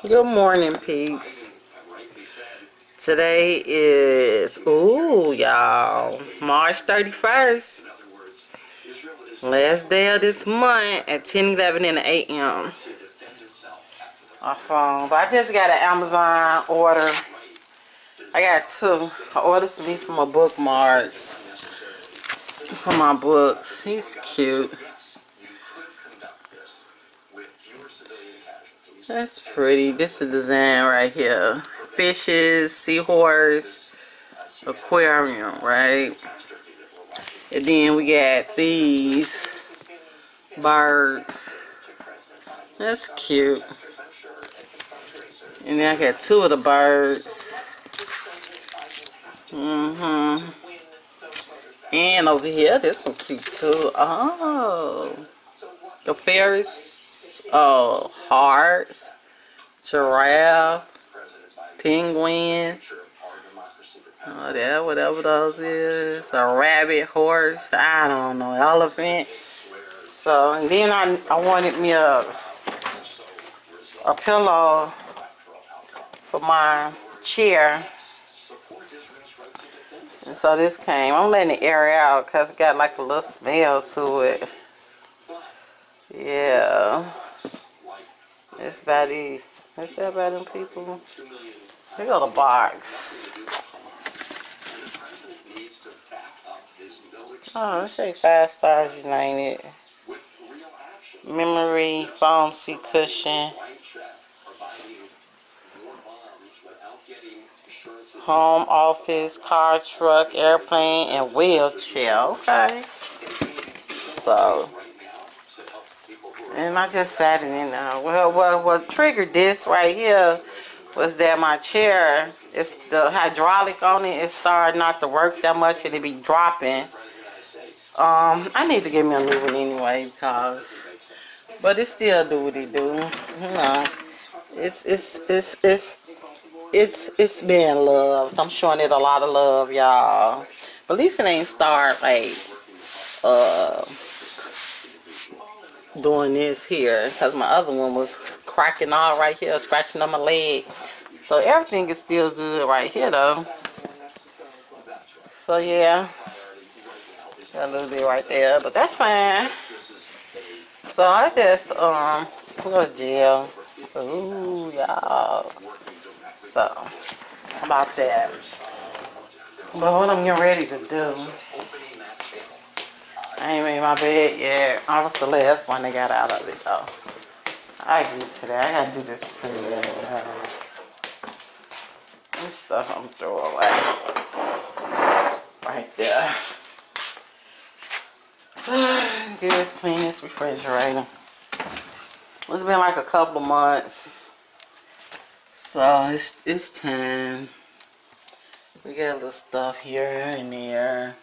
Good morning, peeps. Today is, y'all, March 31st. Last day of this month at 10:11 in the a.m. My phone. But I just got an Amazon order. I got two. I ordered me some more bookmarks for my books. He's cute. That's pretty. This is the design right here. Fishes, seahorse, aquarium, right? And then we got these birds. That's cute. And then I got two of the birds. And over here, this one cute too. Oh, the fairies. Oh, hearts, giraffe, penguin. Oh, that whatever those is. A rabbit, horse. I don't know. Elephant. So, and then I wanted me a pillow for my chair. And so this came. I'm letting it air out because it got like a little smell to it. Yeah. It's about these. Is that about them people? They got a box. Oh, let's say 5 Stars United. Memory foam seat cushion. Home, office, car, truck, airplane, and wheelchair. Okay. So, and I just sat in it now. Well, what triggered this right here was that my chair, it's the hydraulic on it, it started not to work that much and it be dropping. I need to get me a new one anyway because, but it still do what it do. You know, it's being loved. I'm showing it a lot of love, y'all. But at least it ain't start like doing this here, because my other one was cracking all right here, scratching on my leg. So everything is still good right here though. So yeah, got a little bit right there, but that's fine. So I just go to jail. Ooh, y'all. So how about that? But what I'm getting ready to do, I ain't made my bed yet. I was the last one that got out of it though. I get to that. I gotta do this pretty well. This stuff I'm throwing away. Right there. Good, clean this refrigerator. It's been like a couple of months. So it's time. We got a little stuff here and there.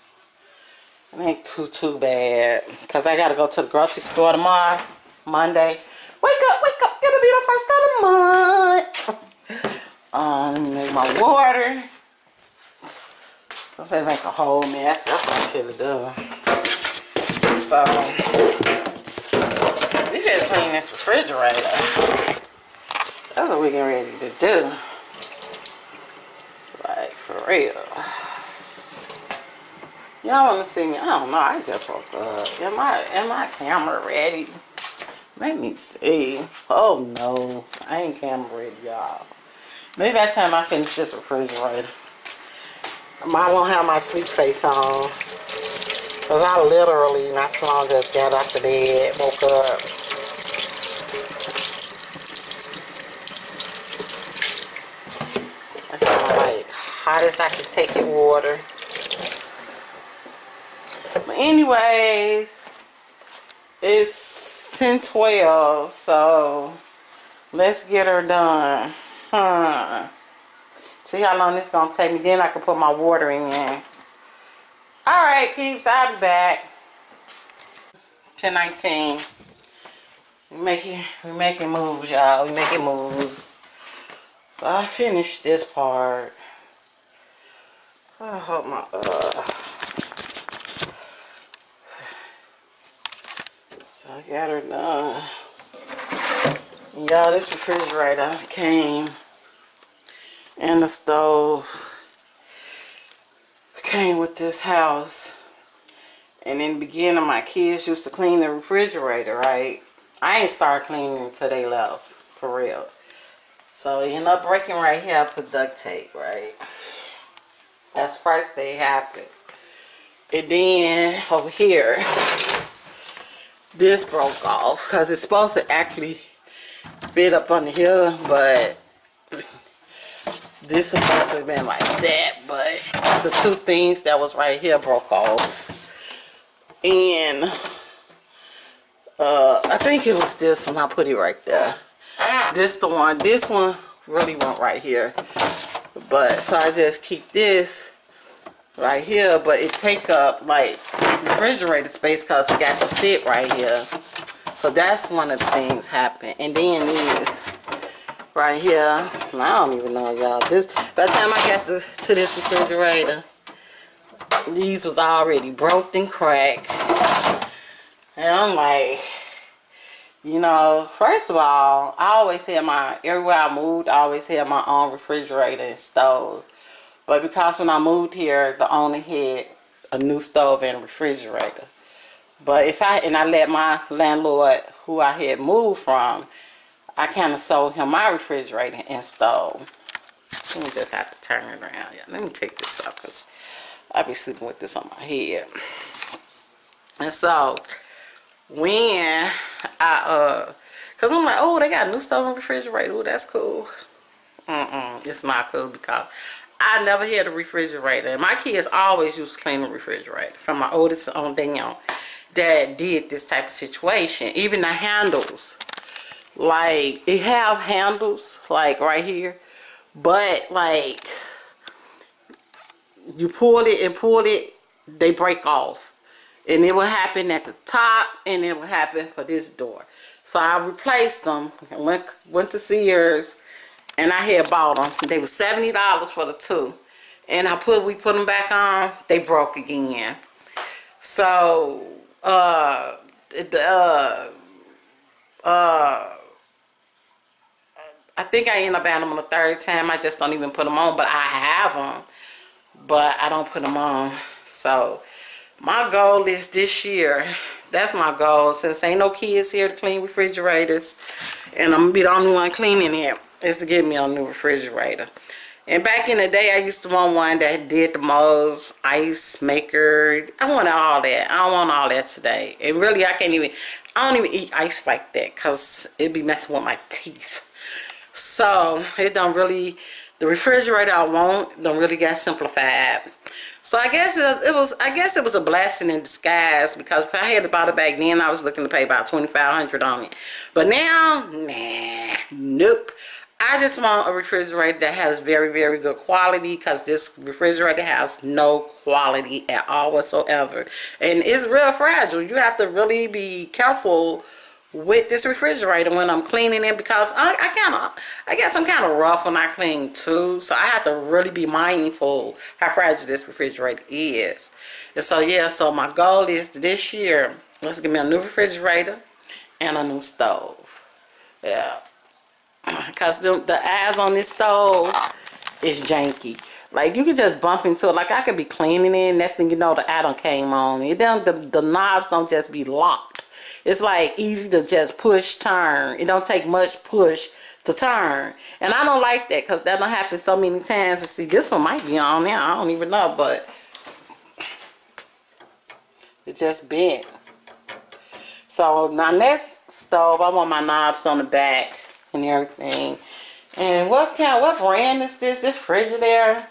It ain't too bad. Cause I gotta go to the grocery store tomorrow, Monday. Wake up, it'll be the first of the month. Make my water. I'm gonna make a whole mess. That's what I'm gonna do. So we gotta clean this refrigerator. That's what we're getting ready to do. Like for real. Y'all wanna see me? I don't know. I just woke up. Am my camera ready? Let me see. Oh no. I ain't camera ready, y'all. Maybe by the time I finish this refrigerator, I won't have my sleep face on. Cause I literally not too long just got out the bed, woke up. That's like hot as I can take it water. But anyways, it's 10:12, so let's get her done. See how long this gonna take me, then I can put my watering in. Alright peeps, I'll be back. 10:19. We making moves, y'all. We making moves. So I finished this part. I hope my so I got her done. Y'all, this refrigerator came and the stove came with this house. And in the beginning, my kids used to clean the refrigerator, right? I ain't started cleaning until they left, for real. So it ended up breaking right here. I put duct tape, right? That's the first thing happened. And then over here, this broke off because it's supposed to actually fit up under here, but this supposed to have been like that. But the two things that was right here broke off. And I think it was this one. I put it right there. This the one. This one really went right here. But so I just keep this right here, but it take up like refrigerator space because it got to sit right here. So that's one of the things happen. And then this right here, I don't even know, y'all. This by the time I got to this refrigerator, these was already broke and cracked. And I'm like, you know, first of all, I always had everywhere I moved, I always had my own refrigerator and stove. But because when I moved here, the owner had a new stove and refrigerator. But I let my landlord, who I had moved from, I kind of sold him my refrigerator and stove. Let me just have to turn it around. Yeah, let me take this up because I be sleeping with this on my head. And so when because I'm like, oh, they got a new stove and refrigerator. Oh, that's cool. It's not cool because I never had a refrigerator. And my kids always used to clean the refrigerator. From my oldest on down, that did this type of situation. Even the handles. Like, it have handles, like, right here. But, like, you pull it, they break off. And it will happen at the top, and it will happen for this door. So I replaced them. I went to Sears. And I had bought them. They were $70 for the two. And we put them back on. They broke again. So, I think I ended up adding them on the third time. I just don't even put them on. But I have them. But I don't put them on. So, my goal is this year. That's my goal. Since ain't no kids here to clean refrigerators. And I'm going to be the only one cleaning it. Is to get me a new refrigerator. And back in the day, I used to want one that did the most, ice maker. I wanted all that. I don't want all that today. And really, I don't even eat ice like that because it'd be messing with my teeth. So, it don't really, the refrigerator I want don't really get simplified. So I guess it was a blessing in disguise because if I had bought it back then, I was looking to pay about $2,500 on it. But now, nah, nope. I just want a refrigerator that has very, very good quality because this refrigerator has no quality at all whatsoever. And it's real fragile. You have to really be careful with this refrigerator when I'm cleaning it because I guess I'm kind of rough when I clean too. So I have to really be mindful how fragile this refrigerator is. And so, yeah, so my goal is this year, let's get me a new refrigerator and a new stove. Yeah. Because the eyes on this stove is janky. Like, you can just bump into it. Like, I could be cleaning it, next thing you know, the eye done came on. The knobs don't just be locked. It's, like, easy to just push, turn. It don't take much push to turn. And I don't like that because that done happen so many times. And see, this one might be on now. I don't even know, but it just bent. So, my next stove, I want my knobs on the back. And everything. And what brand is this? This Frigidaire.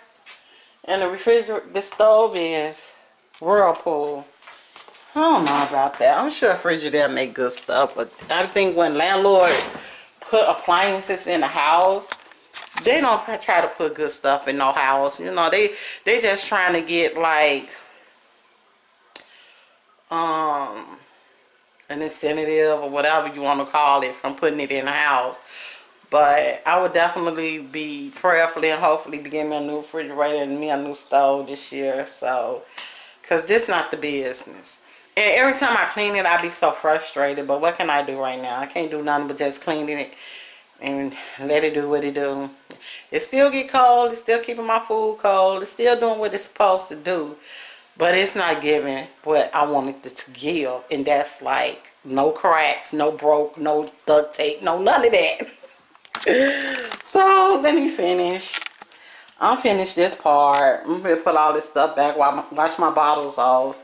And the stove is Whirlpool. I don't know about that. I'm sure Frigidaire make good stuff, but I think when landlords put appliances in the house, they don't try to put good stuff in no house. You know, they just trying to get like an incentive or whatever you want to call it from putting it in the house. But I would definitely be prayerfully and hopefully be getting me a new refrigerator and me a new stove this year. So, because this not the business. And every time I clean it, I be so frustrated. But what can I do right now? I can't do nothing but just cleaning it and let it do what it do. It still get cold. It's still keeping my food cold. It's still doing what it's supposed to do. But it's not giving what I wanted it to give. And that's like no cracks, no broke, no duct tape, no none of that. So let me finish. I'm finished this part. I'm going to put all this stuff back, wash my bottles off.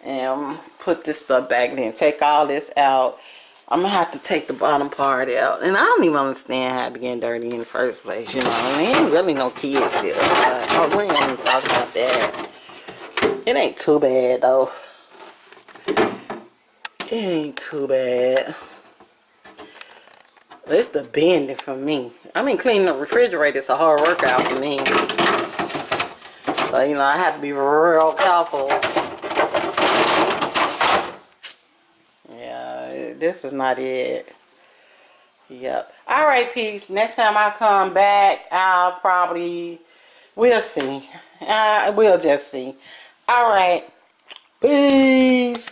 And put this stuff back, then take all this out. I'm gonna have to take the bottom part out, and I don't even understand how it began dirty in the first place. You know, there ain't really no kids here. Oh, we ain't even talk about that. It ain't too bad though. It ain't too bad. It's the bending for me. I mean, cleaning the refrigerator is a hard workout for me. So you know, I have to be real careful. This is not it. Yep. Alright, peeps. Next time I come back, I'll probably... We'll see. We'll just see. Alright. Peace.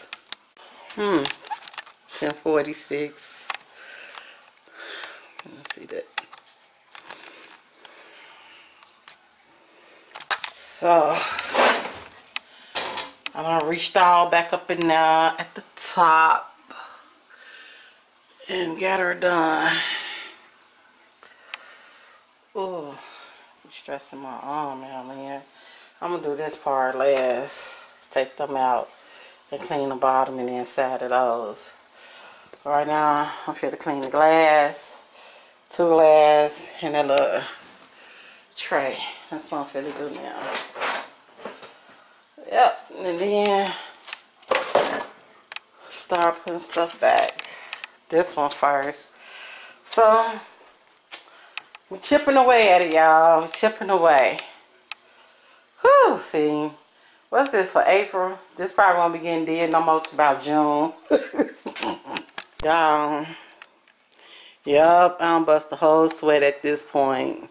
10:46. Let's see that. So... I'm going to restyle back up in there at the top. And get her done. Oh, stressing my arm out, man. I'm gonna do this part last. Take them out and clean the bottom and the inside of those. Right now, I'm here to clean the glass, 2 glass, and that little tray. That's what I'm finna do now. Yep, and then start putting stuff back. This one first. So, we're chipping away at it, y'all. Chipping away. Whew, see. What's this for April? This probably won't be getting did no more till about June. Y'all. Yup, I don't bust a whole sweat at this point.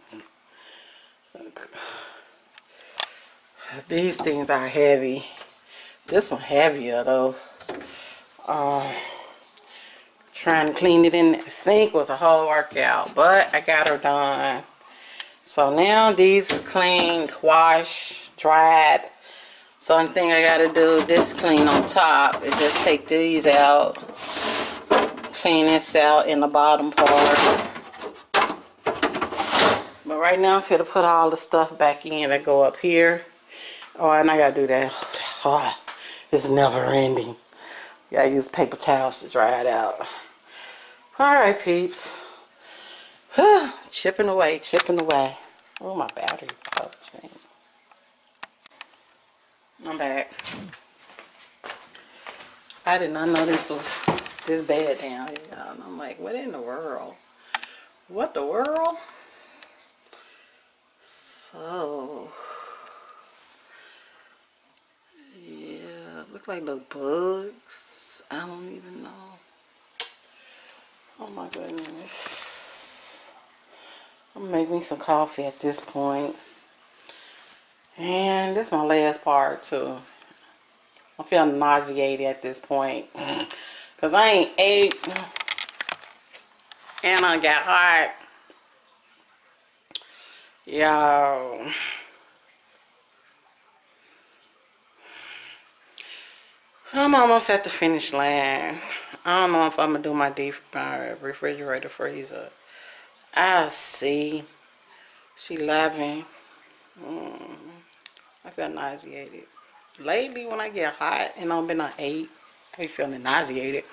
These things are heavy. This one heavier though. Trying to clean it in the sink was a whole workout, but I got her done. So now these cleaned, washed, dried. So only thing I gotta do, this clean on top, is just take these out, clean this out in the bottom part. But right now I'm going to put all the stuff back in that go up here. Oh, and I gotta do that. Oh, it's never ending. You gotta use paper towels to dry it out. Alright, peeps. Chipping away, chipping away. Oh, my battery. Oh, I'm back. I did not know this was this bad down here. And I'm like, what in the world? What the world? So, yeah, look like little bugs. I don't even know. Oh my goodness. I'm gonna make me some coffee at this point. And this is my last part too. I'm feeling nauseated at this point. Cause I ain't ate. And I got hot. Y'all. I'm almost at the finish line. I don't know if I'm going to do my deep refrigerator freezer. I'll see. She 11. I feel nauseated. Lately, when I get hot and I've been on 8, I be feeling nauseated.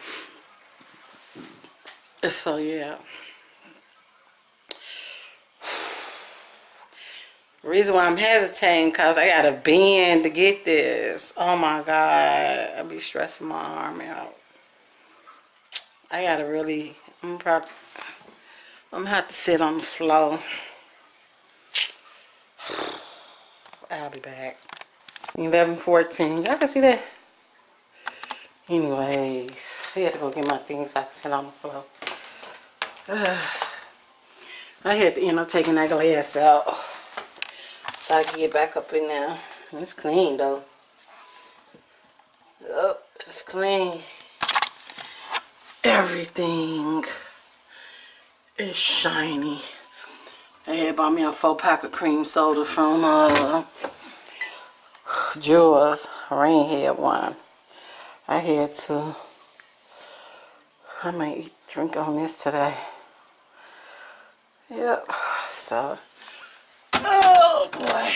So, yeah. The reason why I'm hesitating because I got to bend to get this. Oh, my God. I be stressing my arm out. I got to really, I'm going to have to sit on the floor. I'll be back. 11:14. Y'all can see that? Anyways, I had to go get my things so I can sit on the floor. I had to end up taking that glass out so I can get back up in there. It's clean though. Yup. Just clean. Everything is shiny. I had bought me a 4-pack of cream soda from Jewel's. Rain had one. I had to. I may drink on this today. Yep. So, oh boy.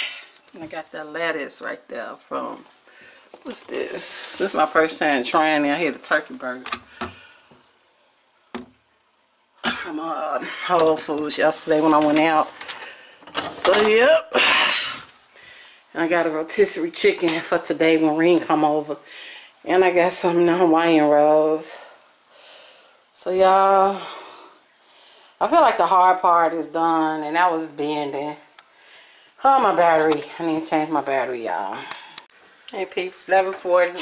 And I got that lettuce right there from, what's this? This is my first time trying it. I had a turkey burger from Whole Foods yesterday when I went out. So, yep. And I got a rotisserie chicken for today when Rain come over. And I got some Hawaiian rolls. So, y'all, I feel like the hard part is done, and that was bending. Oh, my battery. I need to change my battery, y'all. Hey, peeps, 11:40.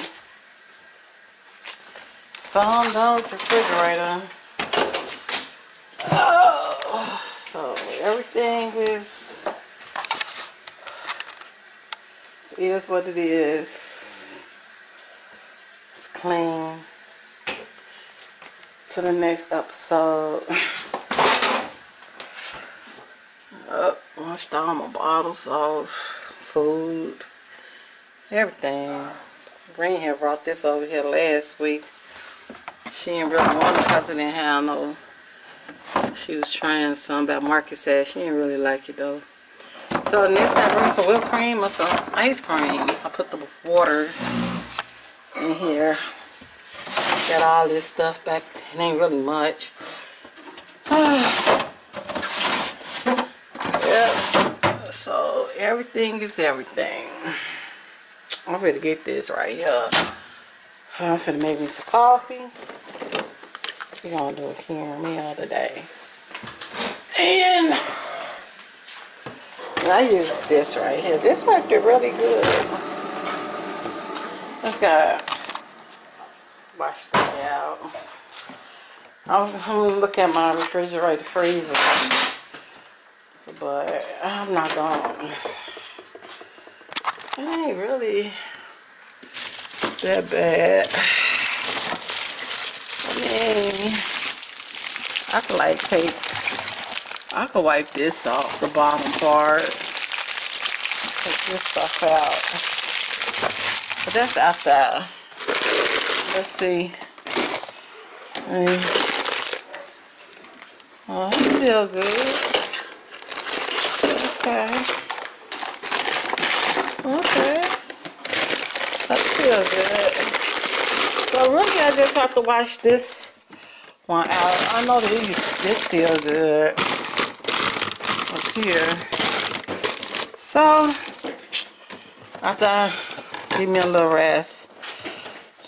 So, I'm done with the refrigerator. Oh, so, everything is what it is. It's clean. To the next episode. Washed all my bottles off, food, everything. Green had brought this over here last week. She didn't really want it because I didn't have no. She was trying some, but Marcus said she didn't really like it though. So next time I bring some whipped cream or some ice cream. I put the waters in here. Got all this stuff back. It ain't really much. Yep. So everything is everything. I'm ready to get this right here. I'm finna make me some coffee. We're gonna do a Karen meal today. And I use this right here. This worked really good. Let's go wash that out. I'm gonna look at my refrigerator freezer. But I'm not gonna. It ain't really that bad. I mean, I could like I could wipe this off the bottom part. Take this stuff out. But that's after. Let's see. Oh, it's still good. Okay. Okay. That's still good. So really I just have to wash this one out. I know that this still good up here. So after I give me a little rest,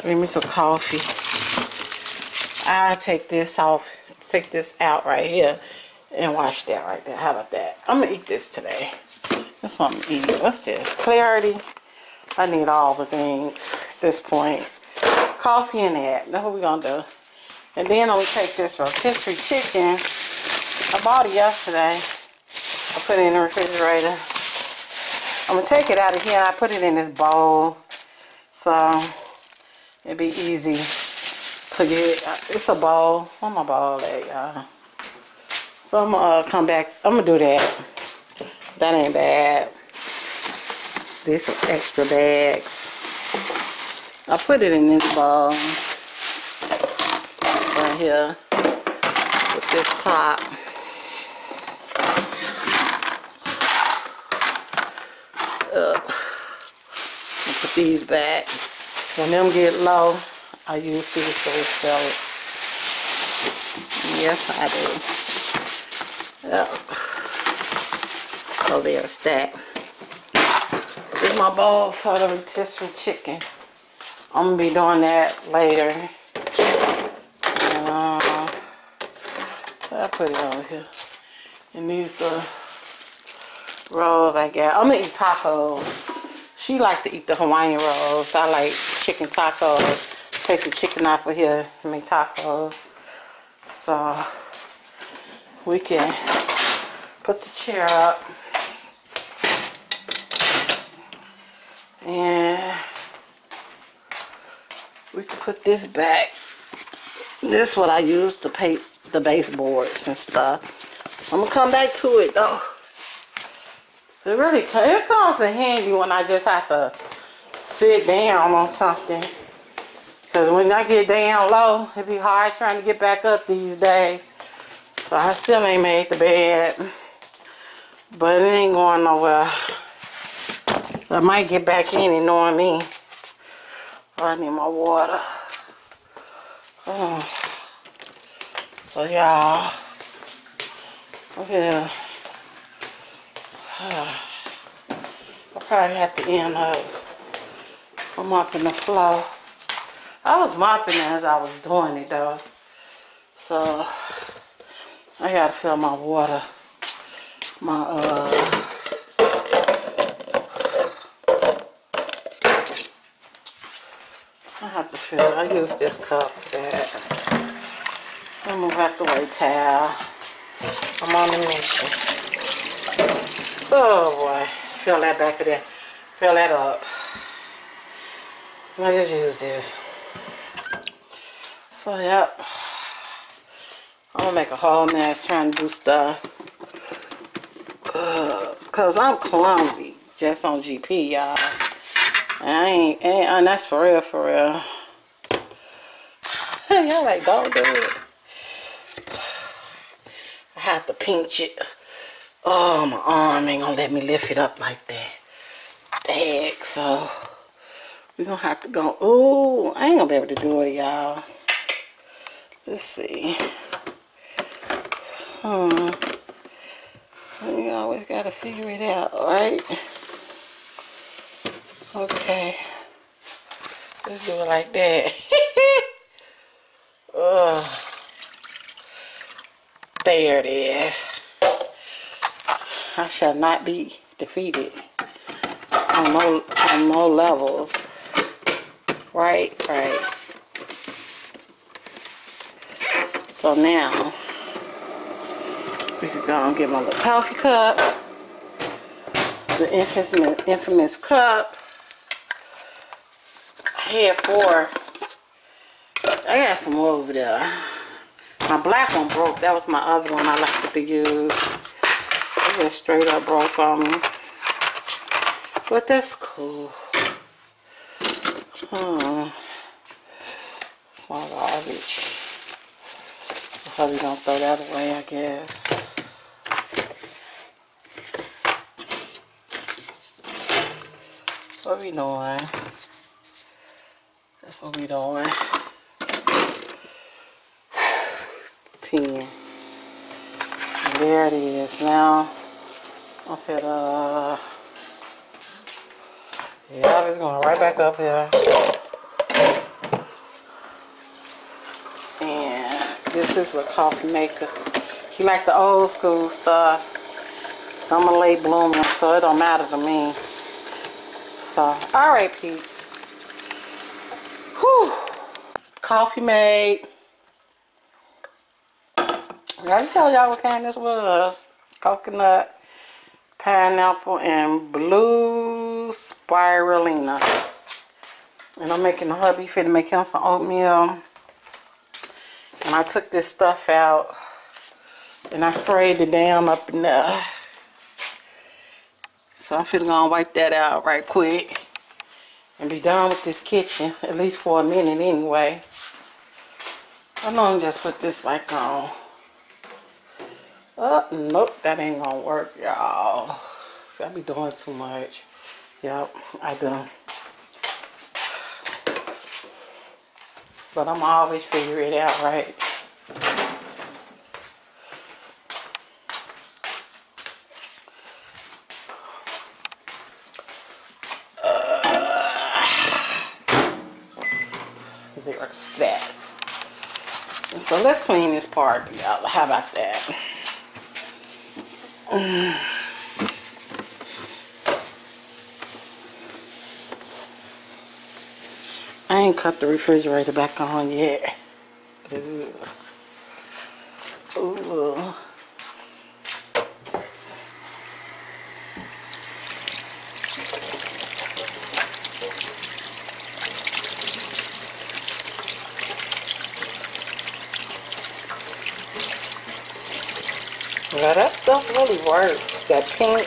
bring me some coffee, I take this off, take this out right here and wash that right there. How about that? I'm gonna eat this today. That's what I'm gonna eat. What's this? Clarity. I need all the things at this point. Coffee and that. That's what we're gonna do. And then I'm gonna take this rotisserie chicken. I bought it yesterday. I put it in the refrigerator. I'm gonna take it out of here. I put it in this bowl. So it'd be easy to get. It's a bowl. Where my bowl at, y'all? So I'm gonna come back. I'm gonna do that. That ain't bad. These some extra bags. I put it in this bowl right here with this top. Put these back. When them get low, I use these for sell it. Yes, I do. Yep. So they're stacked. This is my bowl for the rotisserie chicken. I'm gonna be doing that later. I put it over here. And these the rolls I got. I'm gonna eat tacos. She like to eat the Hawaiian rolls. I like chicken tacos. Take some chicken off of here and make tacos. So we can put the chair up. And We can put this back. This is what I use to paint the baseboards and stuff. I'm gonna come back to it though. It comes in handy when I just have to sit down on something. Cause when I get down low, it be hard trying to get back up these days. So I still ain't made the bed. But it ain't going nowhere. I might get back in it knowing me. Oh, I need my water. Oh. So y'all, okay. I probably have to end up mopping the floor. I was mopping as I was doing it though. So I gotta fill my water. I have to fill. I use this cup that. I'll move out the way, towel. I'm on the mission. Oh boy, fill that back of there. Fill that up. I just use this. So yep, I'm gonna make a whole mess trying to do stuff. Cause I'm clumsy, just on GP, y'all. And that's for real, for real. Y'all like, don't do it. I have to pinch it. Oh, my arm ain't gonna let me lift it up like that. Dang, so we're gonna have to go. Ooh, I ain't gonna be able to do it, y'all. Let's see. You always gotta figure it out, right? Okay. Let's do it like that. There it is. I shall not be defeated on no levels. Right. So now we could go and get my little coffee cup, the infamous cup. I had 4. I got some more over there. My black one broke. That was my other one I liked to use. It just straight up broke on me. But that's cool. It's not garbage. Hubby don't throw that away, I guess. What we doing? That's what we doing. 10. There it is. Now I'm finna. Yeah, it's going right back up here. And this is the coffee maker. He like the old school stuff. I'm a late bloomer, so it don't matter to me. So, alright peeps. Whew. Coffee made. I told y'all what kind this was. Coconut, pineapple, and blue spirulina. And I'm making a hubby finna make him some oatmeal. And I took this stuff out and I sprayed it down up in there. So I'm finna go and wipe that out right quick and be done with this kitchen, at least for a minute anyway. I'm gonna just put this like on. Oh, nope, that ain't gonna work, y'all. See, I be doing too much. Yep, I do. But I'm always figure it out, right? There's that. And so let's clean this part together. How about that? I ain't cut the refrigerator back on yet. Ooh. Ooh. stuff really works. That pink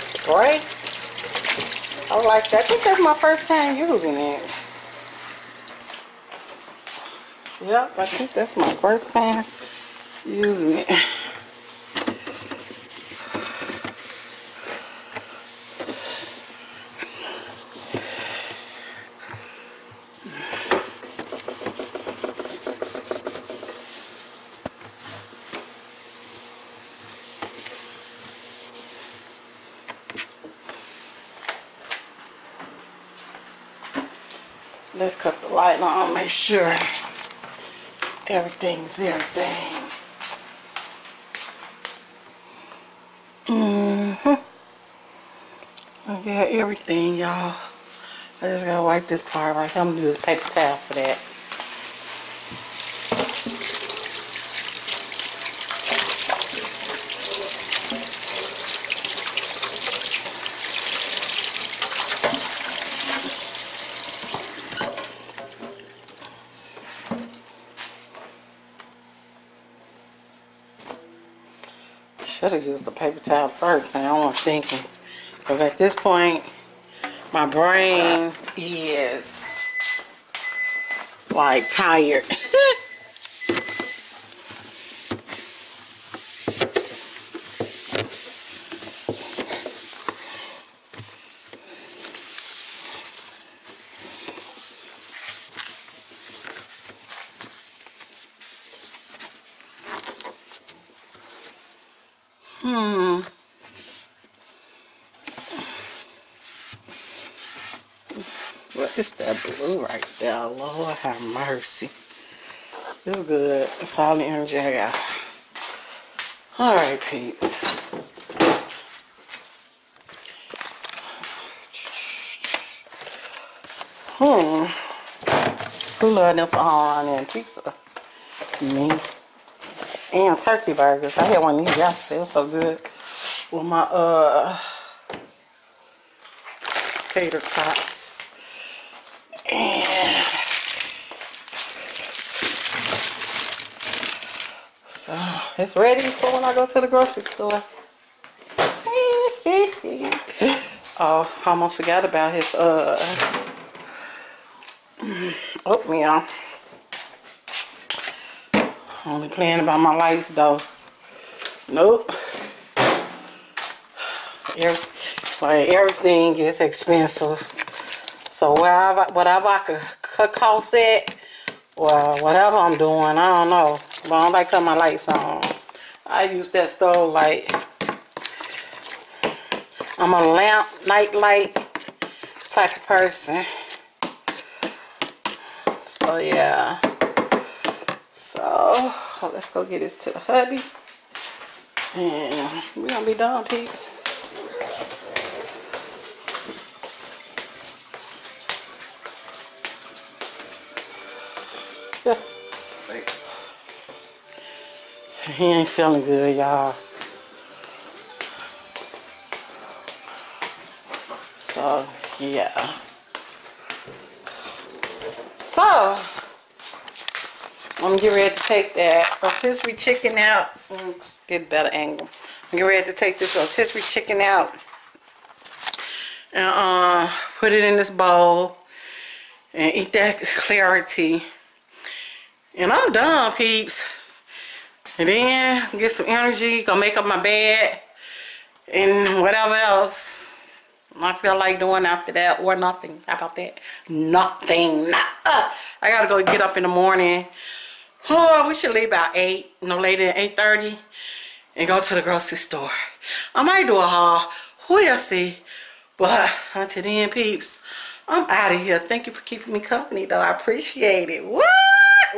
spray. I like that. I think that's my first time using it. Yep, I think that's my first time using it. Let's cut the light on, make sure everything's everything. I got everything, y'all. I just gotta wipe this part right here. I'm gonna use a paper towel for that. Should have used the paper towel first. I was thinking, because at this point, my brain is like tired. What is that blue right there? Lord have mercy. It's good. It's all the energy I got. Alright, peeps. Who love this on and pizza? Me. And turkey burgers. I had one of these yesterday. It was so good. With my tater tots. And so it's ready for when I go to the grocery store. Oh, I almost forgot about his oatmeal. Only playing about my lights though. Nope. Everything is expensive. So whatever I could cost it, well, whatever I'm doing, I don't know. But I don't like cutting my lights on. I use that stove light. I'm a lamp, night light type of person. So yeah. So let's go get this to the hubby. And we're gonna be done, peeps. Yeah. Thanks. He ain't feeling good, y'all. So, yeah. So, I'm getting ready to take that rotisserie chicken out. Let's get a better angle. I'm getting ready to take this rotisserie chicken out and put it in this bowl and eat that clarity. And I'm done, peeps. And then get some energy, go make up my bed, and whatever else I feel like doing after that, or nothing. How about that? Nothing. I gotta go get up in the morning. Oh, we should leave about 8, no later than 8:30, and go to the grocery store. I might do a haul. We'll see. But until then, peeps, I'm out of here. Thank you for keeping me company, though. I appreciate it. What?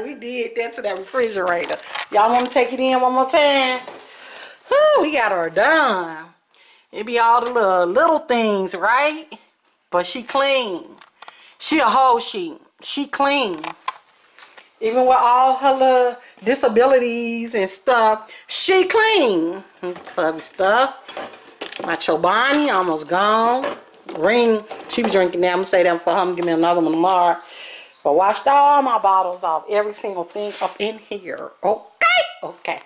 We did that to that refrigerator. Y'all want to take it in one more time? Whew, we got her done. It be all the little things, right? But she clean. She a whole sheet. She clean. Even with all her little disabilities and stuff, she clean. Clubby stuff. My Chobani almost gone. Ring, she was drinking that. I'm gonna say that for her. Give me another one tomorrow. But washed all my bottles off, every single thing up in here. Okay, okay.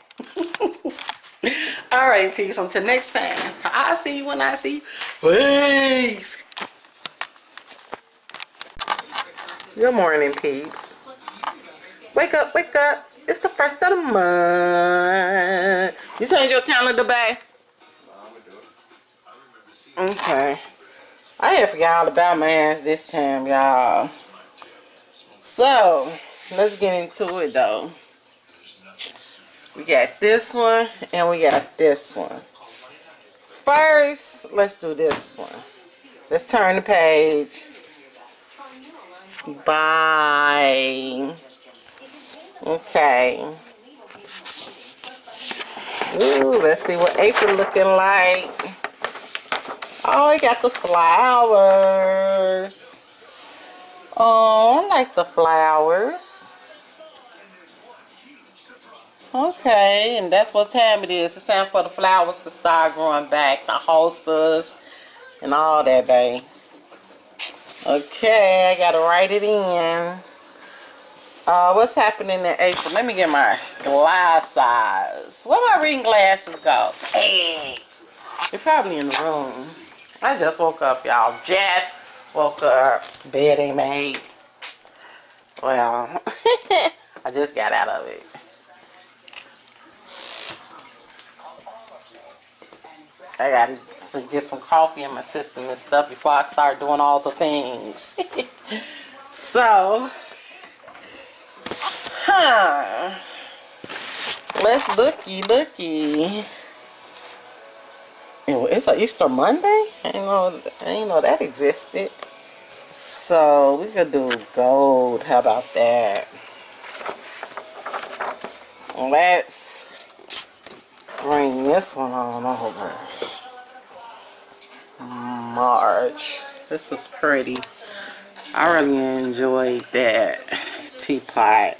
Alright, peace. Until next time. I'll see you when I see you. Peace. Good morning, peeps. Wake up, wake up. It's the first of the month. You change your calendar, babe? Okay. I had forgot all about my ass this time, y'all. So, let's get into it, though. We got this one, and we got this one. First, let's do this one. Let's turn the page. Bye. Okay. Ooh, let's see what April looking like. Oh, we got the flowers. Oh, I like the flowers. Okay, and that's what time it is. It's time for the flowers to start growing back. The hosters and all that, babe. Okay, I gotta write it in. What's happening in April? Let me get my glass size. Where my reading glasses go? Hey, they're probably in the room. I just woke up, y'all. Just woke up. Bed ain't made. Well, I just got out of it. I gotta get some coffee in my system and stuff before I start doing all the things. So, let's looky. It's an Easter Monday? I didn't know that existed. So, we could do gold. How about that? Let's bring this one on over. March. This is pretty. I really enjoyed that teapot.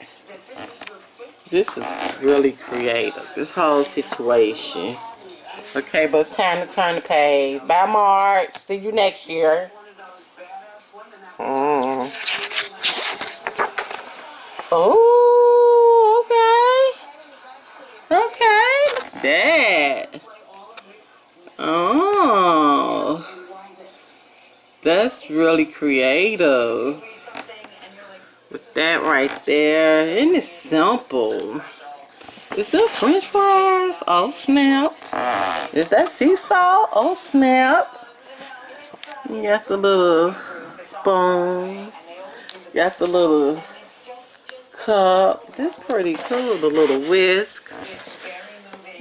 This is really creative. This whole situation. Okay, but it's time to turn the page. Bye, March. See you next year. Oh, okay. Okay. Look at that. Oh, that's really creative. With that right there, and it's simple. Is that French fries? Oh snap! Is that sea salt? Oh snap! You got the little spoon. Got the little cup. This pretty cool. The little whisk.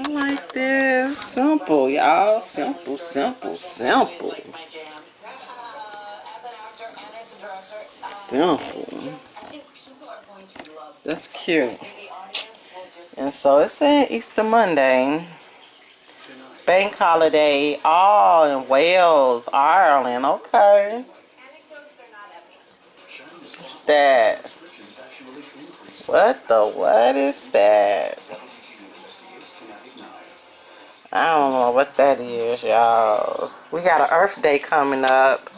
I like this. Simple, y'all. Simple. Simple. That's cute. And so it's an Easter Monday. Bank holiday. All in Wales, Ireland. Okay. What's that? What is that? I don't know what that is, y'all. We got an Earth Day coming up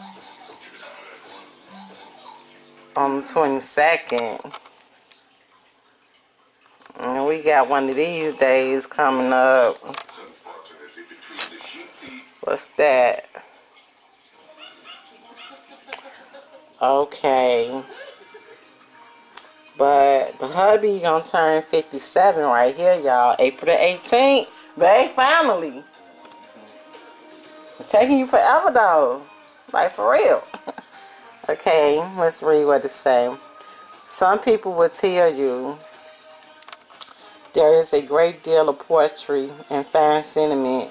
on the 22nd. And we got one of these days coming up. What's that? Okay. But the hubby gonna turn 57 right here, y'all. April the 18th. Babe, finally. It's taking you forever, though. Like, for real. Okay, let's read what it says. Some people will tell you there is a great deal of poetry and fine sentiment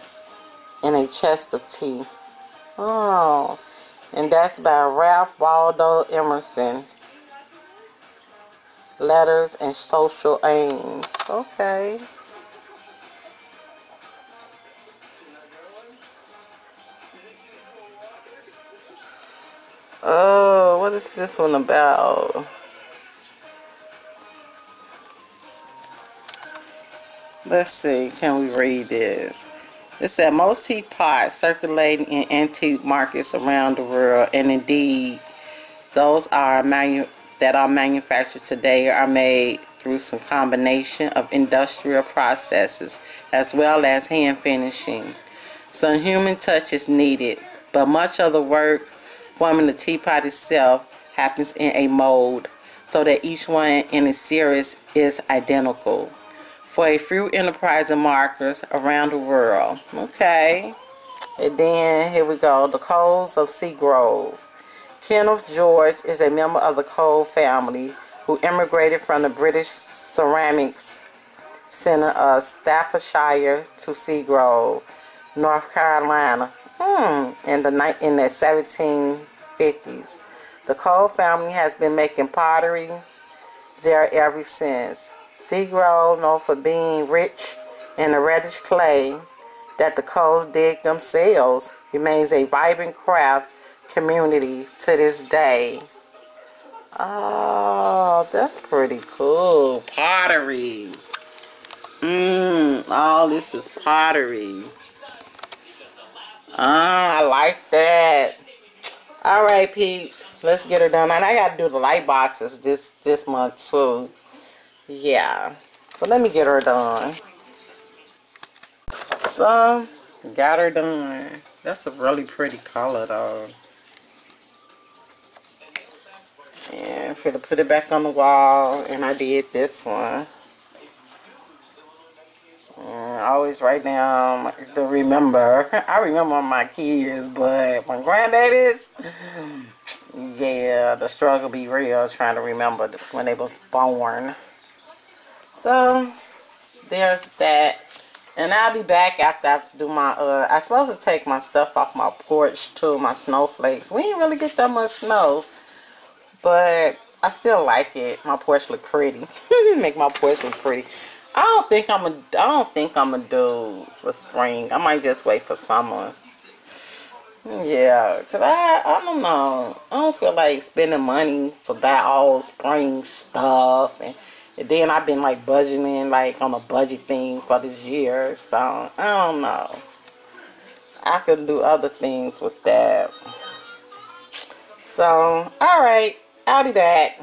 in a chest of tea. Oh, and that's by Ralph Waldo Emerson. Letters and Social Aims. Okay. Oh, what is this one about? Let's see, can we read this? It said most teapots circulating in antique markets around the world, and indeed those that are manufactured today are made through some combination of industrial processes as well as hand finishing. Some human touch is needed, but much of the work forming the teapot itself happens in a mold, so that each one in a series is identical for a few enterprising markers around the world. Okay. And then here we go, the Coles of Seagrove. Kenneth George is a member of the Cole family who immigrated from the British Ceramics Center of Staffordshire to Seagrove, North Carolina, in the 1750s. The Cole family has been making pottery there ever since. Seagrove, known for being rich in the reddish clay that the Coles dig themselves, remains a vibrant craft community to this day. Oh, that's pretty cool. Pottery. All this is pottery. I like that. Alright, peeps. Let's get her done. And I gotta do the light boxes this month too. Yeah. So let me get her done. So, got her done. That's a really pretty color though. And I'm gonna put it back on the wall. And I did this one. I always write down to remember. I remember my kids, but my grandbabies, yeah, the struggle be real trying to remember when they was born. So, there's that. And I'll be back after I do my, I'm supposed to take my stuff off my porch too, my snowflakes. We didn't really get that much snow, but I still like it. My porch look pretty. Make my porch look pretty. I don't think I'm gonna do for spring. I might just wait for summer. Yeah, cause I don't know. I don't feel like spending money for that all spring stuff, and then I've been like budgeting like on a budget thing for this year. So I don't know. I could do other things with that. So all right, I'll be back.